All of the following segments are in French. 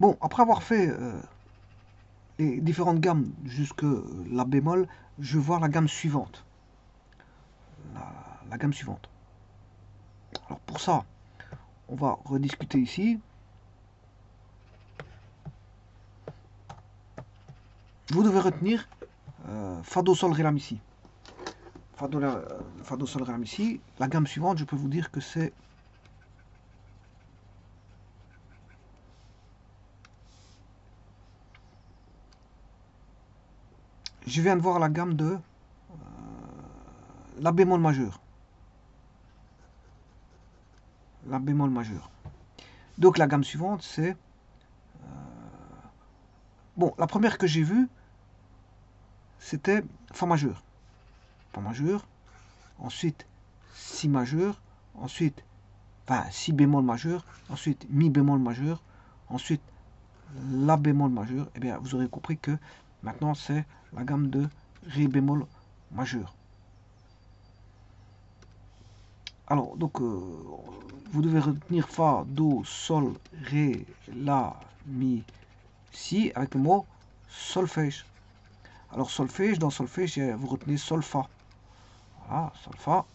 Bon, après avoir fait les différentes gammes jusque la bémol, je vais voir la gamme suivante. La gamme suivante. Alors pour ça, on va rediscuter ici. Vous devez retenir Fa, Do, Sol, Ré, La, Mi, Si. Fa, Do, Sol, Ré, La, Mi, Si. La gamme suivante, je peux vous dire que c'est... Je viens de voir la gamme de La bémol majeur. La bémol majeur. Donc la gamme suivante, c'est... Bon, la première que j'ai vue, c'était Fa majeur. Fa majeur. Ensuite, Si majeur. Ensuite, enfin, Si bémol majeur. Ensuite, Mi bémol majeur. Ensuite, La bémol majeur. Eh bien, vous aurez compris que maintenant, c'est la gamme de Ré bémol majeur. Alors, donc, vous devez retenir Fa, Do, Sol, Ré, La, Mi, Si, avec le mot solfège. Alors, solfège, dans solfège, vous retenez Sol, Fa. Voilà, Sol, Fa.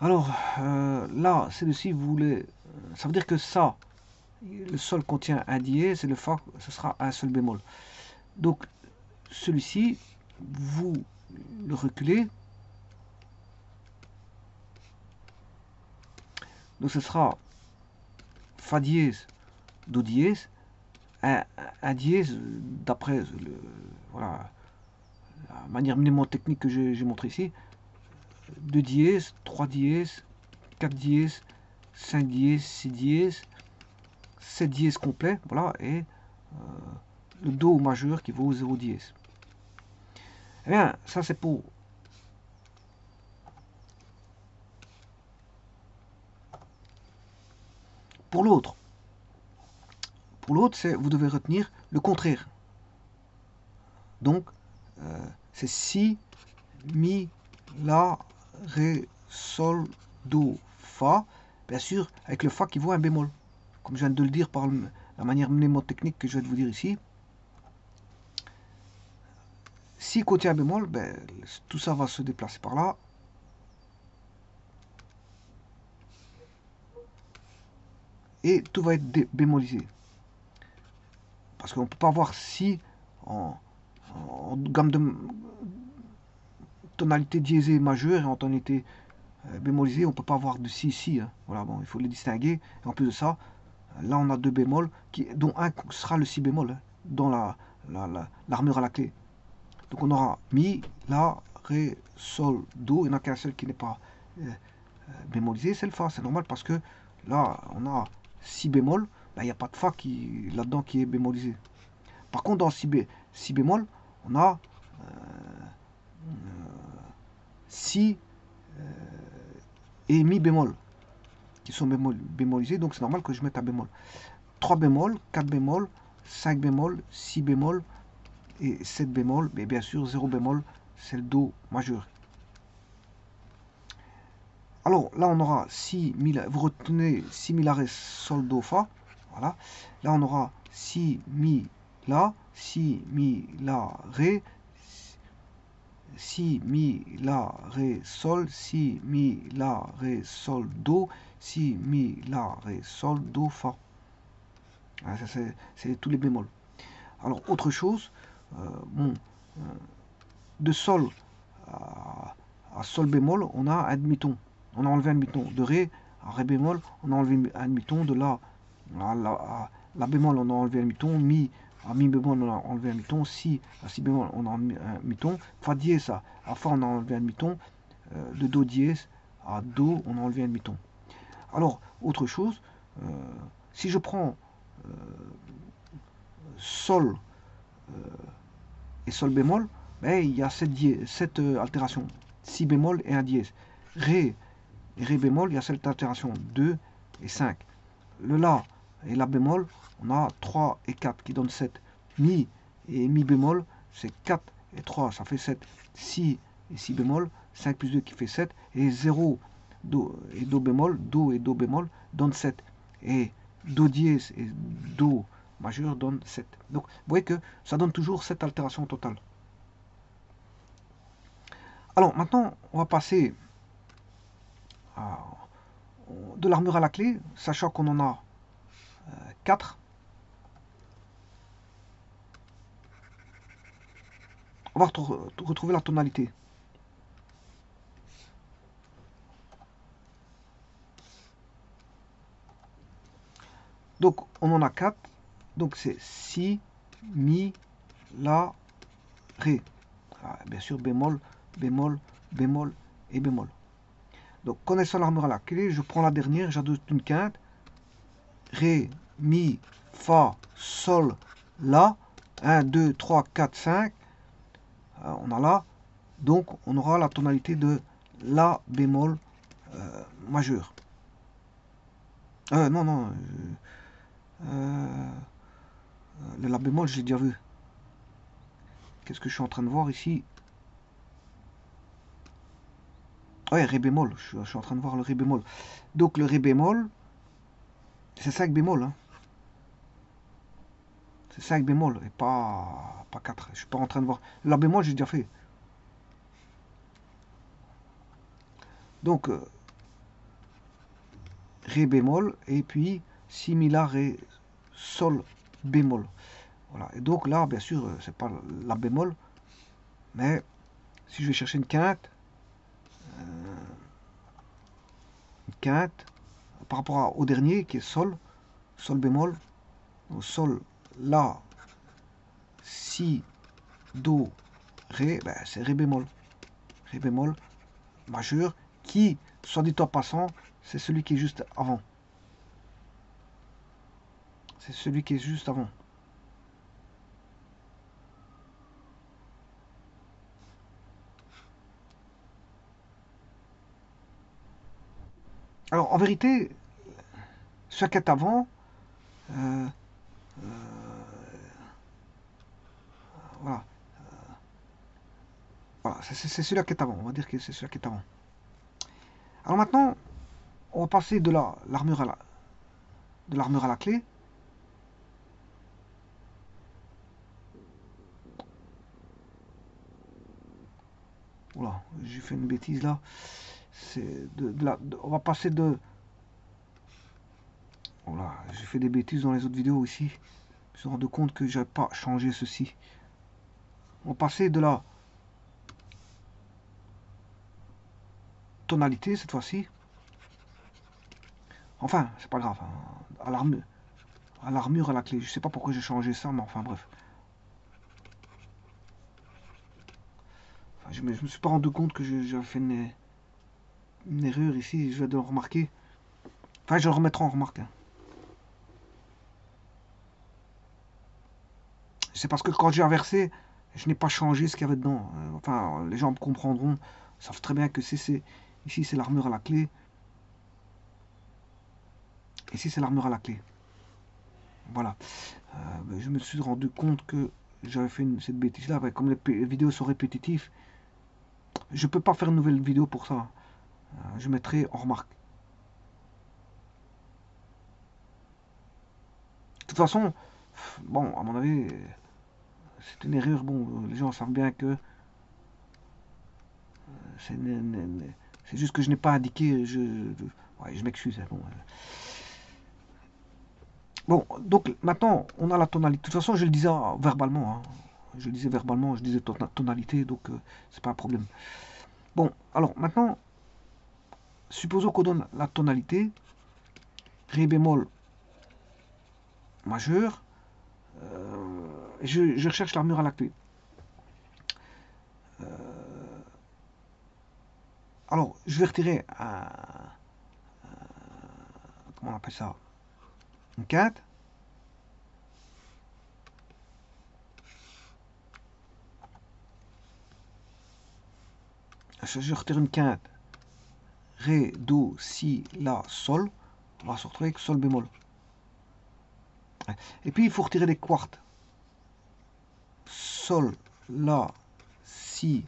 Alors, là, c'est vous voulez... Ça veut dire que ça, le Sol contient un dièse et le Fa, ce sera un Sol bémol. Donc, celui-ci, vous le reculez. Donc, ce sera Fa dièse, Do dièse, un dièse, d'après voilà, la manière mnémotechnique que j'ai montré ici, 2 dièses, 3 dièses, 4 dièses, 5 dièses, 6 dièses, 7 dièses complet, voilà, et le Do majeur qui vaut 0 dièse. Eh bien, ça c'est pour l'autre. Pour l'autre, c'est vous devez retenir le contraire. Donc, c'est Si, Mi, La, Ré, Sol, Do, Fa. Bien sûr, avec le Fa qui vaut un bémol. Comme je viens de le dire par la manière mnémotechnique que je vais vous dire ici. Si contient un bémol, ben, tout ça va se déplacer par là. Et tout va être bémolisé. Parce qu'on ne peut pas avoir Si en gamme de tonalité diésée majeure et en tonalité bémolisée. On ne peut pas avoir de Si ici. Hein. Voilà, bon, il faut les distinguer. Et en plus de ça, là on a deux bémols, dont un sera le Si bémol, hein, dans l'armure à la clé. Donc on aura Mi, La, Ré, Sol, Do. Il n'y en a qu'un seul qui n'est pas bémolisé, c'est le Fa. C'est normal parce que là on a Si bémol, il n'y a pas de Fa là-dedans qui est bémolisé. Par contre dans Si bémol, on a Si et Mi bémol qui sont bémolisés, donc c'est normal que je mette un bémol. 3 bémol, 4 bémol, 5 bémol, 6 bémol et 7 bémol, mais bien sûr 0 bémol, c'est le Do majeur. Alors là on aura Si, Mi, La, vous retenez Si, Mi, La, Ré, Sol, Do, Fa, voilà. Là on aura Si, Mi, La, Si, Mi, La, Ré, Si, Mi, La, Ré, Sol, Si, Mi, La, Ré, Sol, Do, Si, Mi, La, Ré, Sol, Do, Fa. Ah, ça c'est tous les bémols. Alors autre chose, bon, de Sol à Sol bémol, on a un demi-ton. On a enlevé un demi-ton. De Ré à Ré bémol, on a enlevé un demi-ton. De La à La bémol, on a enlevé un demi-ton. Mi à Mi bémol, on a enlevé un demi-ton. Si à Si bémol, on a enlevé un demi-ton. Fa dièse à Fa, on a enlevé un demi-ton. De Do dièse à Do, on a enlevé un demi-ton. Alors, autre chose, si je prends Sol et Sol bémol, ben, il y a cette altération. Si bémol et un dièse. Ré et Ré bémol, il y a cette altération 2 et 5. Le La et La bémol, on a 3 et 4 qui donnent 7. Mi et Mi bémol, c'est 4 et 3, ça fait 7. Si et Si bémol, 5 plus 2 qui fait 7. Et 0 Do et Do bémol, Do et Do bémol donnent 7. et Do dièse et Do majeur donnent 7. Donc vous voyez que ça donne toujours 7 altérations au total. Alors maintenant, on va passer à, de l'armure à la clé, sachant qu'on en a 4. On va retrouver la tonalité. Donc on en a 4. Donc c'est Si, Mi, La, Ré. Ah, bien sûr bémol, bémol, bémol et bémol. Donc connaissant l'armure à la clé, je prends la dernière, j'ajoute une quinte. Ré, Mi, Fa, Sol, La. 1, 2, 3, 4, 5. On a La. Donc on aura la tonalité de La bémol majeur. Non, non. Le La bémol, j'ai déjà vu. Qu'est-ce que je suis en train de voir ici? Ouais, Ré bémol. Je suis en train de voir le Ré bémol. Donc le Ré bémol, c'est 5 bémol. Hein. C'est 5 bémol et pas 4. Je suis pas en train de voir. La bémol, j'ai déjà fait. Donc Ré bémol et puis Si, Mi, La, Ré, Sol bémol. Voilà. Et donc là, bien sûr, c'est pas La bémol, mais si je vais chercher une quinte par rapport au dernier qui est Sol, Sol bémol, donc Sol, La, Si, Do, Ré, ben, c'est Ré bémol. Ré bémol majeur qui, soit dit en passant, c'est celui qui est juste avant. C'est celui qui est juste avant. Alors en vérité, ce qui est avant, euh, voilà, voilà c'est celui qui est avant. On va dire que c'est celui qui est avant. Alors maintenant, on va passer de l'armure à la clé. Voilà, j'ai fait une bêtise là. On va passer de. Voilà, j'ai fait des bêtises dans les autres vidéos aussi. Je me suis rendu compte que j'avais pas changé ceci. On va passer de la tonalité cette fois-ci. Enfin, c'est pas grave. Hein, à l'armure à la clé. Je sais pas pourquoi j'ai changé ça, mais enfin bref. Enfin, je me suis pas rendu compte que j'avais fait une erreur ici. Je vais de le remarquer. Enfin, je le remettrai en remarque. Hein. C'est parce que quand j'ai inversé, je n'ai pas changé ce qu'il y avait dedans. Enfin, les gens me comprendront. Ils savent très bien que ici c'est l'armure à la clé. Ici c'est l'armure à la clé. Voilà. Je me suis rendu compte que j'avais fait cette bêtise là. Comme les vidéos sont répétitives, je peux pas faire une nouvelle vidéo pour ça. Je mettrai en remarque. De toute façon, bon, à mon avis, c'est une erreur. Bon, les gens savent bien que c'est juste que je n'ai pas indiqué. Ouais, je m'excuse. Bon, bon, donc maintenant, on a la tonalité. De toute façon, je le disais verbalement. Hein. Je le disais verbalement, je disais tonalité, donc c'est pas un problème. Bon, alors maintenant, supposons qu'on donne la tonalité Ré bémol majeur. Je recherche l'armure à la clé. Alors, je vais retirer comment on appelle ça? Une quinte. Je retire une quinte. Ré, Do, Si, La, Sol. On va se retrouver avec Sol bémol. Et puis il faut retirer des quartes. Sol, La, Si.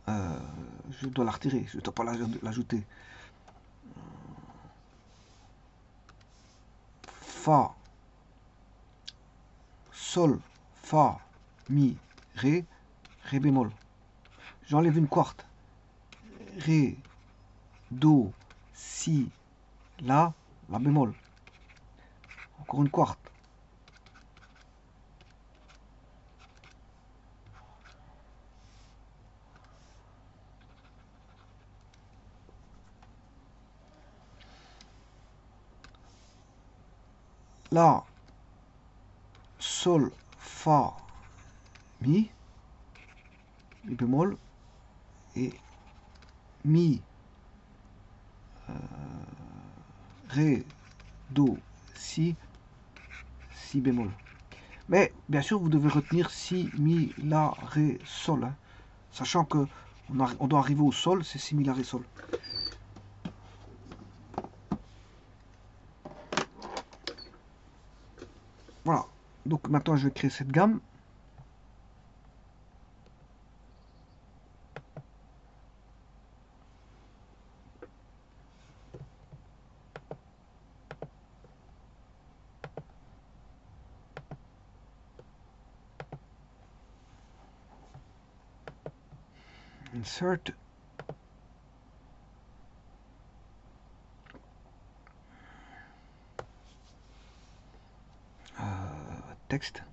Je dois la retirer, je ne dois pas l'ajouter. fa, sol, fa, mi, ré, ré bémol. J'enlève une quarte. Ré, do, si, la bémol. Encore une quarte. La, sol, fa, mi bémol, et mi, ré, do, si, si bémol. Mais bien sûr, vous devez retenir si, mi, la, ré, sol. Hein. Sachant que on doit arriver au sol, c'est si, mi, la, ré, sol. Voilà. Donc maintenant, je vais créer cette gamme. Insert. Texte.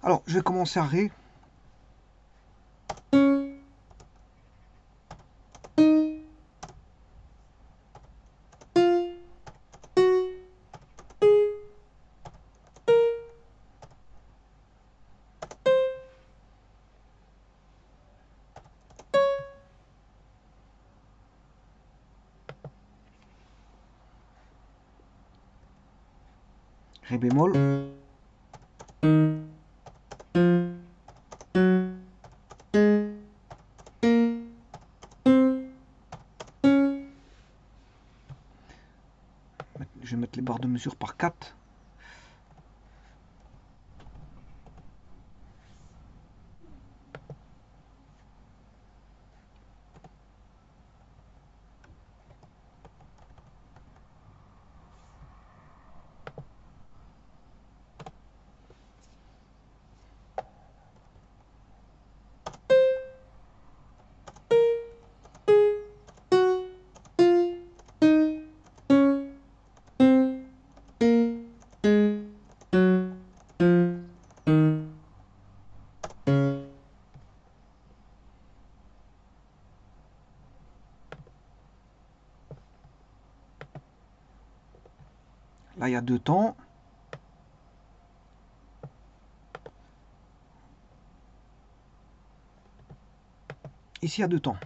Alors, je vais commencer à ré. Ré bémol. Je vais mettre les barres de mesure par 4. Là, il y a 2 temps. Ici, il y a 2 temps.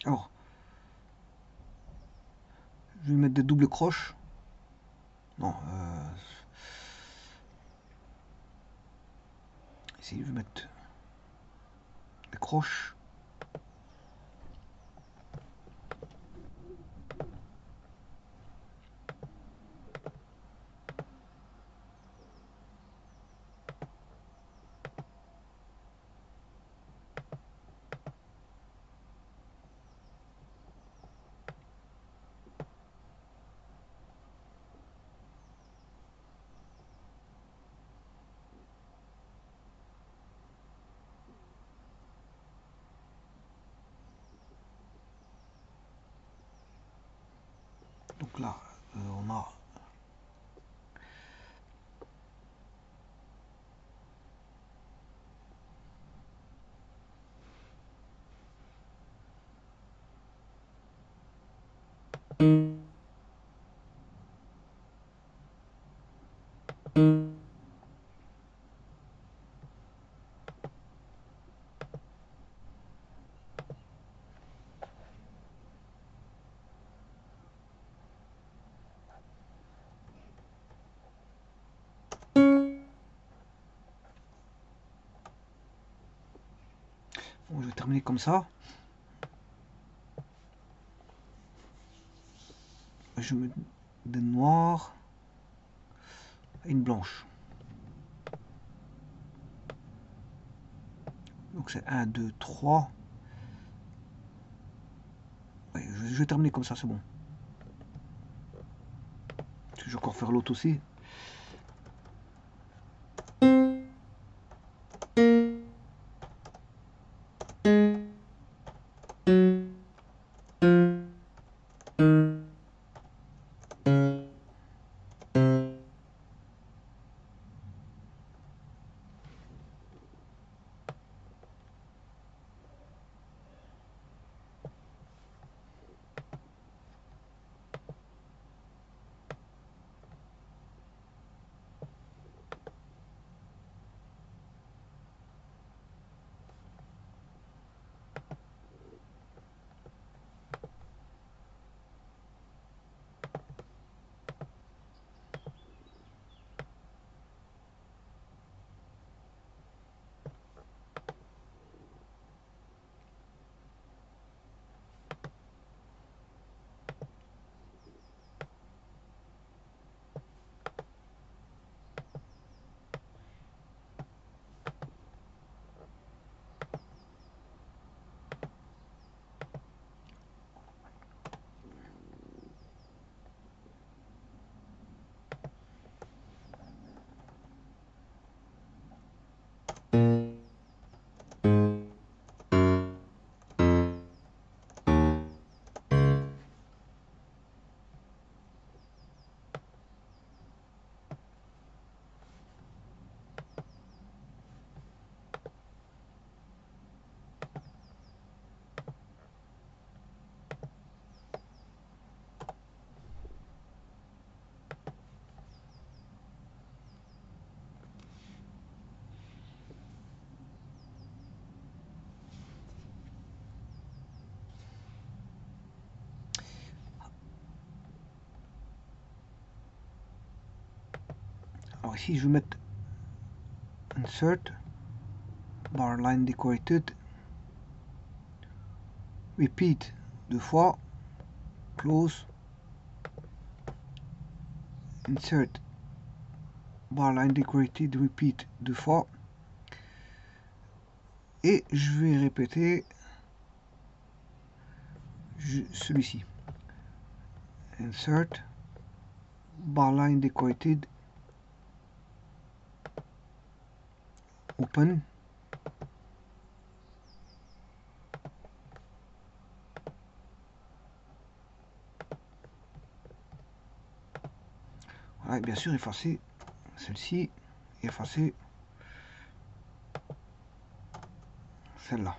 Alors, je vais mettre des doubles croches. Non, ici, je vais mettre des croches. Donc là, on a bon, je vais terminer comme ça. Je mets des noirs et une blanche. Donc c'est 1, 2, 3. Ouais, je vais terminer comme ça, c'est bon. Je vais encore faire l'autre aussi. Alors ici, je vais mettre Insert, Bar Line Decorated, Repeat 2 fois, Close, Insert, Bar Line Decorated, Repeat 2 fois. Et je vais répéter celui-ci. Insert, Bar Line Decorated, Open, voilà, et bien sûr effacer celle-ci et effacer celle-là.